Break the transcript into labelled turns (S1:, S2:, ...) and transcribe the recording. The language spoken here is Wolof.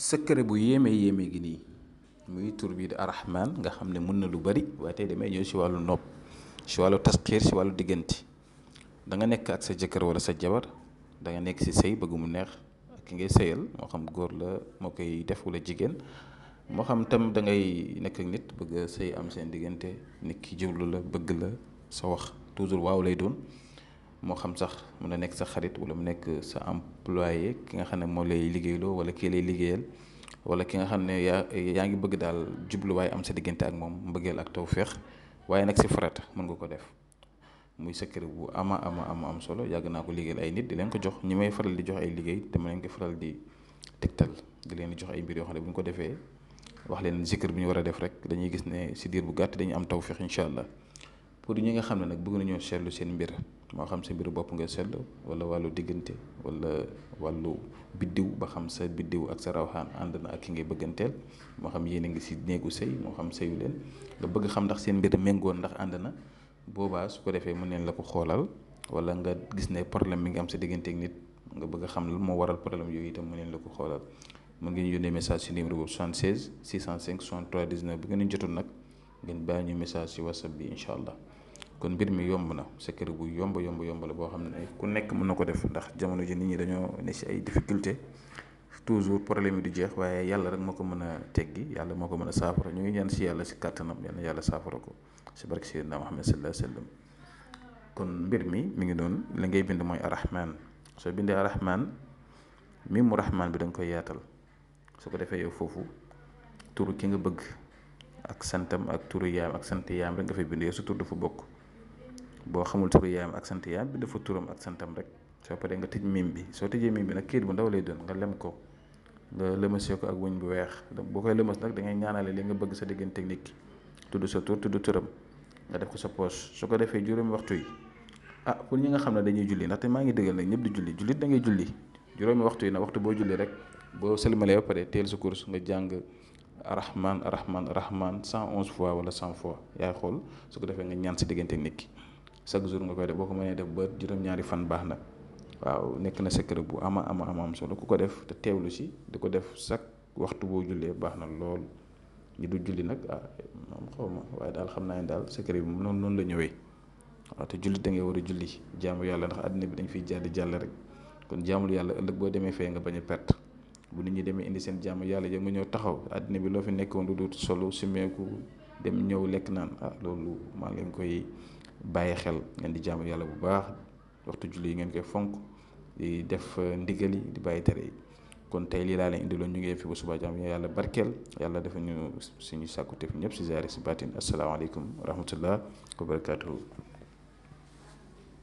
S1: secret bu yéeme yéeme gi nii muy tur bi di arrahman nga xam ne mën na lu bari waaye tey damay ñëw si wàllu nopp si wàllu tasxiir si wàllu diggante da nga nekk ak sa jëkkër wala sa jabar da nga nekk si sëy bëgg mu neex ak ki ngay sëyal moo xam góor la moo koy def wala jigéen moo xam tam da ngay nekk ak nit bëgg a sëy am seen diggante nit ki jublu la bëgg la sa wax toujours waaw lay doon moo xam sax mun na nekk sa xarit wala mu nekk sa employé ki nga xam ne moo lay liggéeyloo wala kii lay liggéeyal wala ki nga xam ne yaa ngi bëgg daal jubluwaay am sa diggante ak moom mbëggeel ak tawféex waaye nag si farata mën nga ko def muy secret bu am solo yàgg naa ko liggéeyal ay nit di leen ko jox ñi may faral di jox ay liggéey dama leen ko faral di tegtal di leen di jox ay mbir yoo xam ne bu ñu ko defee wax leen zikr bi ñu war a def rek dañuy gis ne si diir bu gàtt dañuy am tawféex incha allah pour ñi nga xam ne nag bëgg nañoo seetlu seen mbir moo xam sa mbiru bopp nga seetlu wala wàllu diggante wala wàllu biddiw ba xam sa biddiw ak sa rawxaan ànd na ak ki ngay bëgganteel moo xam yéen a ngi si néegu sëy moo xam sëyu leen nga bëgg xam ndax seen mbir méngoon ndax ànd na boobaa su ko defee mën neen la ko xoolal wala nga gis ne problème mi ngi am sa diggante ak nit nga bëgg xam lan moo waral problème yooyu itam mën neen la ko xoolal mën ngeen yónnee message si numéro boobu 76 605 63 19 bu ngeen jotul nag ngeen bàyyi ñu message si whatsapp bi incha allah kon mbir mi yomb na secret bu yomb la boo xam ne ku nekk mën na ko def ndax jamono ji nit ñi dañoo ne si ay difficulté toujours problème yi du jeex waaye yàlla rek moo ko mën a teggi yàlla moo ko mën a saafara ñu ngi ñaan si yàlla si kàttanam yal na yàlla saafara ko si barke Seydina Muhammad sallallahu alayhi wa sallam kon mbir mi ngi doon la ngay bind mooy arrahman soo bindee arrahman mi mu rahman bi da nga koy yaatal su ko defee yow foofu turu ki nga bëgg ak santam ak turu yaam ak sant yaam rek nga fay bind yow sa tur dafa bokk boo xamul turu yaam ak sant yaam bi dafa turam ak santam rek soo paree nga tëj mim bi soo tëjee mim bi nag kayit bu ndaw lay doon nga lem ko nga lëmasee ko ak wëñ bu weex boo koy lëmas nag da ngay ñaanale li nga bëgg sa diggante ak nit ki tudd sa tur tudd turam nga def ko sa poche su ko defee juróomi waxtu yi pour ñi nga xam ne dañuy julli ndaxte maa ngi dëggal nag ñëpp di julli jullit da ngay julli juróomi waxtu yi nag waxtu boo julli rek boo sëlmalee ba pare teel sa course nga jàng arrahman 111 fois wala 100 fois yaay xool su ko defee nga ñaan si diggante ak nit ki chaque jour nga koy def boo ko mënee def ba juróom-ñaari fan baax na waaw nekk na secret bu am solo ku ko def te teewlu si di ko def chaque waxtu boo jullee baax na lool ñi du julli nag moom xaw ma waaye daal xam naa ne daal secret bi moom noonu la ñëwee waaw te jullit da ngay war a julli jaamu yàlla ndax àddina bi dañ fiy jàll rek kon jaamul yàlla ëllëg boo demee fee nga bañ a perte bu nit ñi demee indi seen jaamu yàlla yow nga ñëw taxaw àddina bi loo fi nekkoon du dut solo simeeku dem ñëw lekk naan loolu maa ngi leen koy bàyyi xel ngeen di jaamu yàlla bu baax waxtu julli yi ngeen koy fonk di def ndigal yi di bàyyi tere yi kon tey lii laa leen indiloon ñu ngi fi ba suba jàmm yàlla barkeel yàlla dafa ñu suñu sàkku tef ñëpp si zaari si baatin asalaamaaleykum wa rahmatullah wa barakatuhu